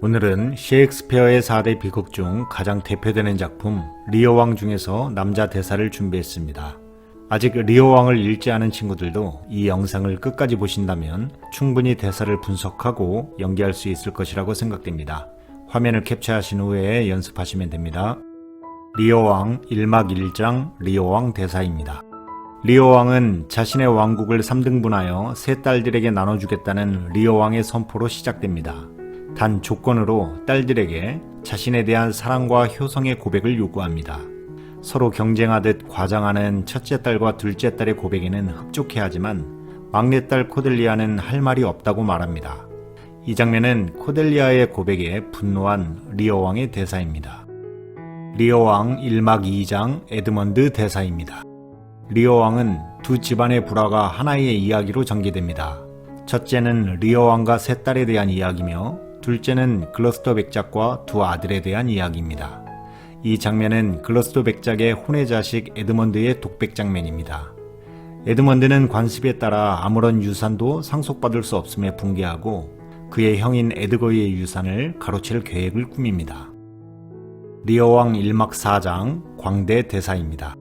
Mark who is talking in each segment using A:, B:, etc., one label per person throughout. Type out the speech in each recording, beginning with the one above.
A: 오늘은 셰익스피어의 4대 비극 중 가장 대표되는 작품 리어 왕 중에서 남자 대사를 준비했습니다. 아직 리어 왕을 읽지 않은 친구들도 이 영상을 끝까지 보신다면 충분히 대사를 분석하고 연기할 수 있을 것이라고 생각됩니다. 화면을 캡처하신 후에 연습하시면 됩니다. 리어 왕 1막 1장 리어 왕 대사입니다. 리어 왕은 자신의 왕국을 3등분하여 세 딸들에게 나눠주겠다는 리어 왕의 선포로 시작됩니다. 단 조건으로 딸들에게 자신에 대한 사랑과 효성의 고백을 요구합니다. 서로 경쟁하듯 과장하는 첫째 딸과 둘째 딸의 고백에는 흡족해하지만 막내딸 코델리아는 할 말이 없다고 말합니다. 이 장면은 코델리아의 고백에 분노한 리어 왕의 대사입니다. 리어 왕 1막 2장 에드먼드 대사입니다. 리어 왕은 두 집안의 불화가 하나의 이야기로 전개됩니다. 첫째는 리어 왕과 세 딸에 대한 이야기며 둘째는 글러스터 백작과 두 아들에 대한 이야기입니다. 이 장면은 글러스터 백작의 혼외 자식 에드먼드의 독백 장면입니다. 에드먼드는 관습에 따라 아무런 유산도 상속받을 수 없음에 붕괴하고 그의 형인 에드거의 유산을 가로챌 계획을 꾸밉니다. 리어 왕 1막 4장 광대 대사입니다.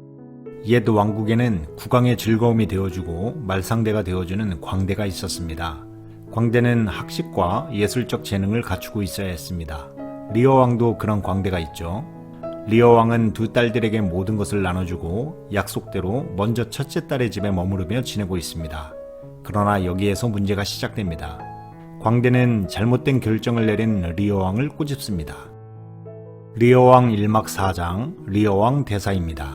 A: 옛 왕국에는 국왕의 즐거움이 되어주고 말상대가 되어주는 광대가 있었습니다. 광대는 학식과 예술적 재능을 갖추고 있어야 했습니다. 리어 왕도 그런 광대가 있죠. 리어 왕은 두 딸들에게 모든 것을 나눠주고 약속대로 먼저 첫째 딸의 집에 머무르며 지내고 있습니다. 그러나 여기에서 문제가 시작됩니다. 광대는 잘못된 결정을 내린 리어 왕을 꼬집습니다. 리어 왕 1막 4장 리어 왕 대사입니다.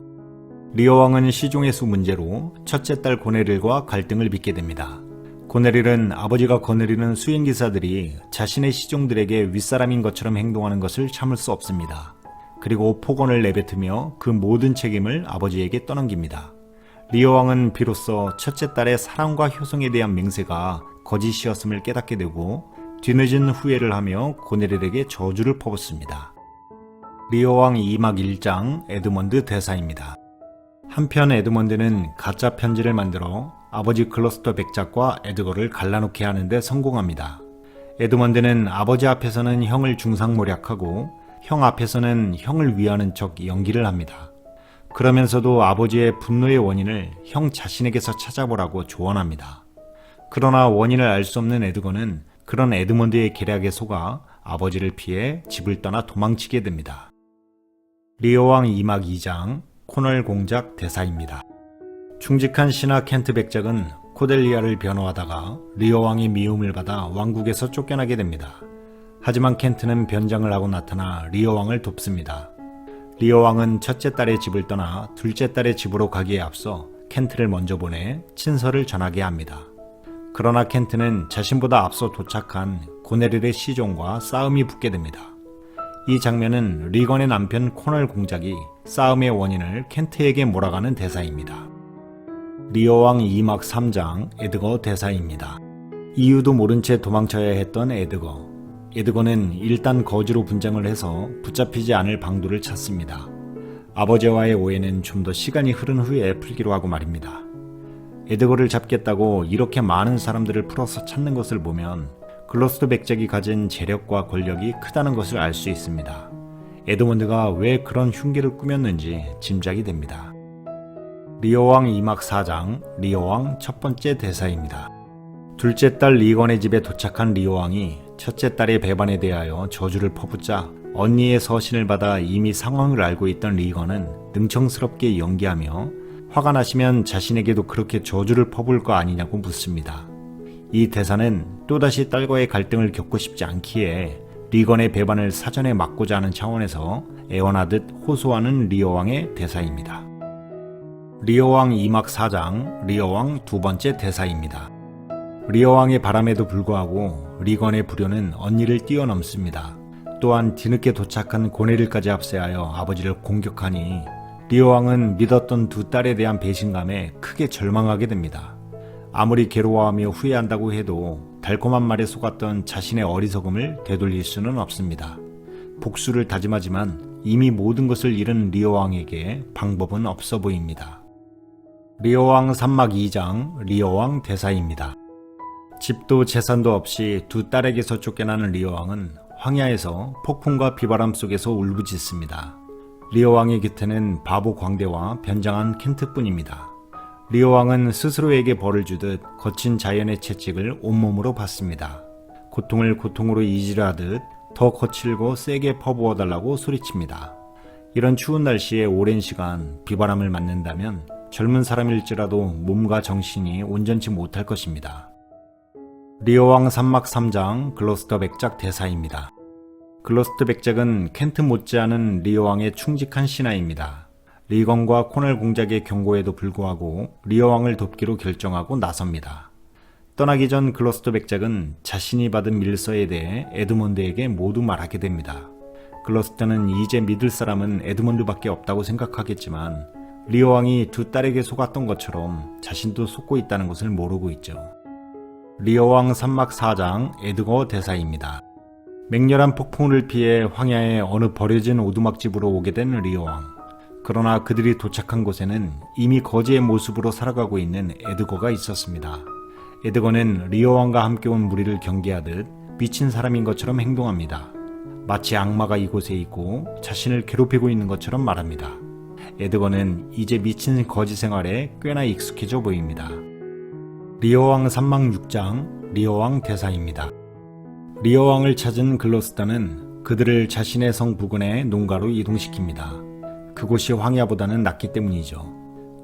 A: 리어 왕은 시종의 수 문제로 첫째 딸 고네릴과 갈등을 빚게 됩니다. 고네릴은 아버지가 거느리는 수행기사들이 자신의 시종들에게 윗사람인 것처럼 행동하는 것을 참을 수 없습니다. 그리고 폭언을 내뱉으며 그 모든 책임을 아버지에게 떠넘깁니다. 리어 왕은 비로소 첫째 딸의 사랑과 효성에 대한 맹세가 거짓이었음을 깨닫게 되고 뒤늦은 후회를 하며 고네릴에게 저주를 퍼붓습니다. 리어 왕 2막 1장 에드먼드 대사입니다. 한편 에드먼드는 가짜 편지를 만들어 아버지 글러스터 백작과 에드거를 갈라놓게 하는데 성공합니다. 에드먼드는 아버지 앞에서는 형을 중상모략하고 형 앞에서는 형을 위하는 척 연기를 합니다. 그러면서도 아버지의 분노의 원인을 형 자신에게서 찾아보라고 조언합니다. 그러나 원인을 알 수 없는 에드거는 그런 에드먼드의 계략에 속아 아버지를 피해 집을 떠나 도망치게 됩니다. 리어 왕 2막 2장 코널 공작 대사입니다. 충직한 신하 켄트 백작은 코델리아를 변호하다가 리어 왕의 미움을 받아 왕국에서 쫓겨나게 됩니다. 하지만 켄트는 변장을 하고 나타나 리어 왕을 돕습니다. 리어 왕은 첫째 딸의 집을 떠나 둘째 딸의 집으로 가기에 앞서 켄트를 먼저 보내 친서를 전하게 합니다. 그러나 켄트는 자신보다 앞서 도착한 고네릴의 시종과 싸움이 붙게 됩니다. 이 장면은 리건의 남편 코널 공작이 싸움의 원인을 켄트에게 몰아가는 대사입니다. 리어 왕 2막 3장 에드거 대사입니다. 이유도 모른 채 도망쳐야 했던 에드거. 에드거는 일단 거지로 분장을 해서 붙잡히지 않을 방도를 찾습니다. 아버지와의 오해는 좀 더 시간이 흐른 후에 풀기로 하고 말입니다. 에드거를 잡겠다고 이렇게 많은 사람들을 풀어서 찾는 것을 보면 글러스터 백작이 가진 재력과 권력이 크다는 것을 알 수 있습니다. 에드먼드가 왜 그런 흉기를 꾸몄는지 짐작이 됩니다. 리어 왕 2막 4장 리어 왕 첫 번째 대사입니다. 둘째 딸 리건의 집에 도착한 리어 왕이 첫째 딸의 배반에 대하여 저주를 퍼붓자 언니의 서신을 받아 이미 상황을 알고 있던 리건은 능청스럽게 연기하며 화가 나시면 자신에게도 그렇게 저주를 퍼부을 거 아니냐고 묻습니다. 이 대사는 또다시 딸과의 갈등을 겪고 싶지 않기에 리건의 배반을 사전에 막고자 하는 차원에서 애원하듯 호소하는 리어 왕의 대사입니다. 리어 왕 2막 4장 리어 왕 두 번째 대사입니다. 리어 왕의 바람에도 불구하고 리건의 불효는 언니를 뛰어넘습니다. 또한 뒤늦게 도착한 고네릴까지 합세하여 아버지를 공격하니 리어 왕은 믿었던 두 딸에 대한 배신감에 크게 절망하게 됩니다. 아무리 괴로워하며 후회한다고 해도 달콤한 말에 속았던 자신의 어리석음을 되돌릴 수는 없습니다. 복수를 다짐하지만 이미 모든 것을 잃은 리어 왕에게 방법은 없어 보입니다. 리어 왕 3막 2장 리어 왕 대사입니다. 집도 재산도 없이 두 딸에게서 쫓겨나는 리어 왕은 황야에서 폭풍과 비바람 속에서 울부짖습니다. 리오 왕의 곁에는 바보 광대와 변장한 켄트뿐입니다. 리오 왕은 스스로에게 벌을 주듯 거친 자연의 채찍을 온몸으로 받습니다. 고통을 고통으로 이지를 하듯 더 거칠고 세게 퍼부어달라고 소리칩니다. 이런 추운 날씨에 오랜 시간 비바람을 맞는다면 젊은 사람일지라도 몸과 정신이 온전치 못할 것입니다. 리오 왕 산막 3장 글로스터 백작 대사입니다. 글로스터 백작은 켄트 못지않은 리오 왕의 충직한 신하입니다. 리건과 코넬 공작의 경고에도 불구하고 리오 왕을 돕기로 결정하고 나섭니다. 떠나기 전 글로스터 백작은 자신이 받은 밀서에 대해 에드먼드에게 모두 말하게 됩니다. 글로스터는 이제 믿을 사람은 에드먼드밖에 없다고 생각하겠지만 리오 왕이 두 딸에게 속았던 것처럼 자신도 속고 있다는 것을 모르고 있죠. 리오 왕 산막 4장 에드거 대사입니다. 맹렬한 폭풍을 피해 황야의 어느 버려진 오두막집으로 오게 된 리오 왕. 그러나 그들이 도착한 곳에는 이미 거지의 모습으로 살아가고 있는 에드거가 있었습니다. 에드거는 리오 왕과 함께 온 무리를 경계하듯 미친 사람인 것처럼 행동합니다. 마치 악마가 이곳에 있고 자신을 괴롭히고 있는 것처럼 말합니다. 에드거는 이제 미친 거지 생활에 꽤나 익숙해져 보입니다. 리오 왕 산막 6장 리오 왕 대사입니다. 리오 왕을 찾은 글로스터는 그들을 자신의 성 부근의 농가로 이동시킵니다. 그곳이 황야보다는 낫기 때문이죠.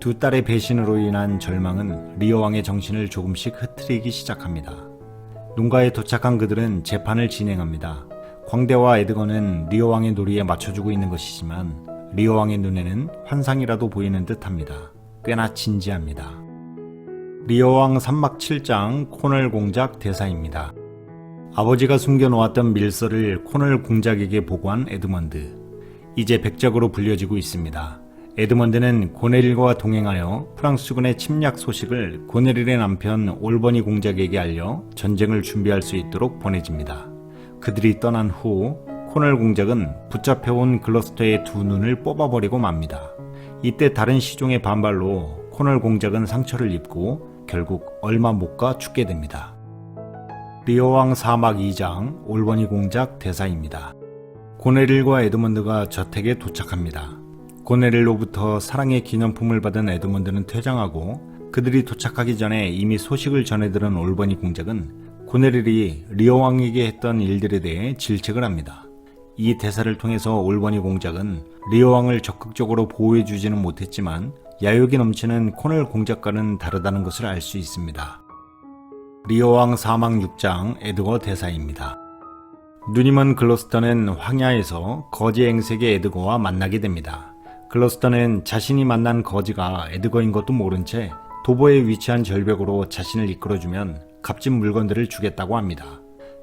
A: 두 딸의 배신으로 인한 절망은 리오 왕의 정신을 조금씩 흐트리기 시작합니다. 농가에 도착한 그들은 재판을 진행합니다. 광대와 에드거는 리오 왕의 놀이에 맞춰주고 있는 것이지만 리오 왕의 눈에는 환상이라도 보이는 듯합니다. 꽤나 진지합니다. 리오 왕 산막 7장 코넬 공작 대사입니다. 아버지가 숨겨놓았던 밀서를 코넬 공작에게 보고한 에드먼드. 이제 백작으로 불려지고 있습니다. 에드먼드는 고네릴과 동행하여 프랑스군의 침략 소식을 고네릴의 남편 올버니 공작에게 알려 전쟁을 준비할 수 있도록 보내집니다. 그들이 떠난 후 코넬 공작은 붙잡혀온 글로스터의 두 눈을 뽑아버리고 맙니다. 이때 다른 시종의 반발로 코넬 공작은 상처를 입고 결국 얼마 못 가 죽게 됩니다. 리오 왕 사막 2장 올버니 공작 대사입니다. 고네릴과 에드먼드가 저택에 도착합니다. 고네릴로부터 사랑의 기념품을 받은 에드먼드는 퇴장하고 그들이 도착하기 전에 이미 소식을 전해들은 올버니 공작은 고네릴이 리오 왕에게 했던 일들에 대해 질책을 합니다. 이 대사를 통해서 올버니 공작은 리오 왕을 적극적으로 보호해주지는 못했지만 야욕이 넘치는 코넬 공작과는 다르다는 것을 알 수 있습니다. 리오 왕 사막 6장 에드거 대사입니다. 눈이 먼 글로스터는 황야에서 거지 행색의 에드거와 만나게 됩니다. 글로스터는 자신이 만난 거지가 에드거인 것도 모른 채 도보에 위치한 절벽으로 자신을 이끌어주면 값진 물건들을 주겠다고 합니다.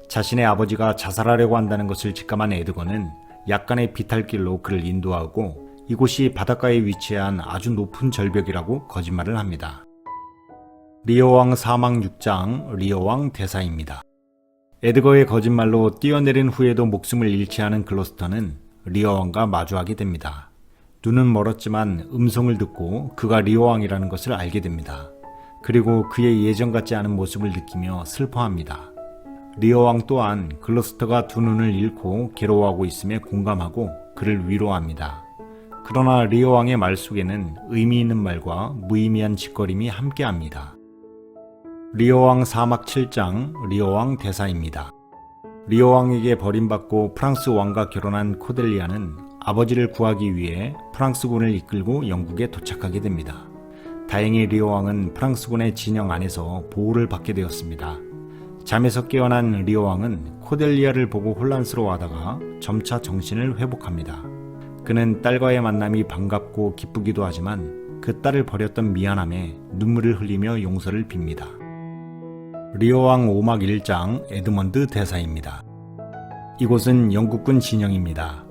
A: 자신의 아버지가 자살하려고 한다는 것을 직감한 에드거는 약간의 비탈길로 그를 인도하고 이곳이 바닷가에 위치한 아주 높은 절벽이라고 거짓말을 합니다. 리오 왕 사막 6장 리오 왕 대사입니다. 에드거의 거짓말로 뛰어내린 후에도 목숨을 잃지 않은 글로스터는 리오 왕과 마주하게 됩니다. 눈은 멀었지만 음성을 듣고 그가 리오 왕이라는 것을 알게 됩니다. 그리고 그의 예전 같지 않은 모습을 느끼며 슬퍼합니다. 리오 왕 또한 글로스터가 두 눈을 잃고 괴로워하고 있음에 공감하고 그를 위로합니다. 그러나 리오 왕의 말 속에는 의미 있는 말과 무의미한 짓거림이 함께합니다. 리오 왕 사막 7장 리오 왕 대사입니다. 리오 왕에게 버림받고 프랑스 왕과 결혼한 코델리아는 아버지를 구하기 위해 프랑스군을 이끌고 영국에 도착하게 됩니다. 다행히 리오 왕은 프랑스군의 진영 안에서 보호를 받게 되었습니다. 잠에서 깨어난 리오 왕은 코델리아를 보고 혼란스러워하다가 점차 정신을 회복합니다. 그는 딸과의 만남이 반갑고 기쁘기도 하지만 그 딸을 버렸던 미안함에 눈물을 흘리며 용서를 빕니다. 리오 왕 5막 1장 에드먼드 대사입니다. 이곳은 영국군 진영입니다.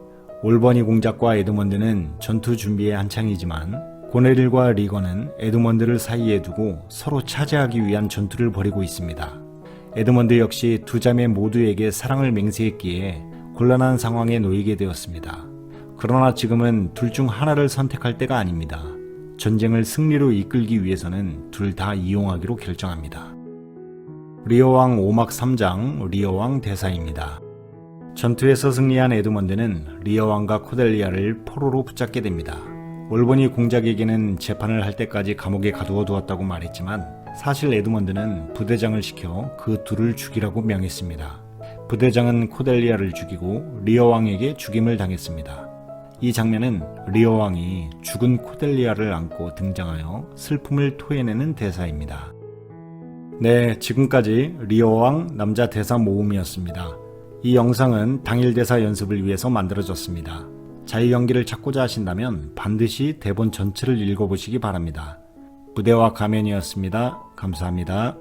A: 올버니 공작과 에드먼드는 전투 준비에 한창이지만 고네릴과 리건은 에드먼드를 사이에 두고 서로 차지하기 위한 전투를 벌이고 있습니다. 에드먼드 역시 두 자매 모두에게 사랑을 맹세했기에 곤란한 상황에 놓이게 되었습니다. 그러나 지금은 둘 중 하나를 선택할 때가 아닙니다. 전쟁을 승리로 이끌기 위해서는 둘 다 이용하기로 결정합니다. 리오 왕 5막 3장 리오 왕 대사입니다. 전투에서 승리한 에드먼드는 리어 왕과 코델리아를 포로로 붙잡게 됩니다. 올보니 공작에게는 재판을 할 때까지 감옥에 가두어 두었다고 말했지만 사실 에드먼드는 부대장을 시켜 그 둘을 죽이라고 명했습니다. 부대장은 코델리아를 죽이고 리어 왕에게 죽임을 당했습니다. 이 장면은 리어 왕이 죽은 코델리아를 안고 등장하여 슬픔을 토해내는 대사입니다. 네, 지금까지 리어 왕 남자 대사 모음이었습니다. 이 영상은 당일 대사 연습을 위해서 만들어졌습니다. 자유 연기를 찾고자 하신다면 반드시 대본 전체를 읽어보시기 바랍니다. 부대와 가면이었습니다. 감사합니다.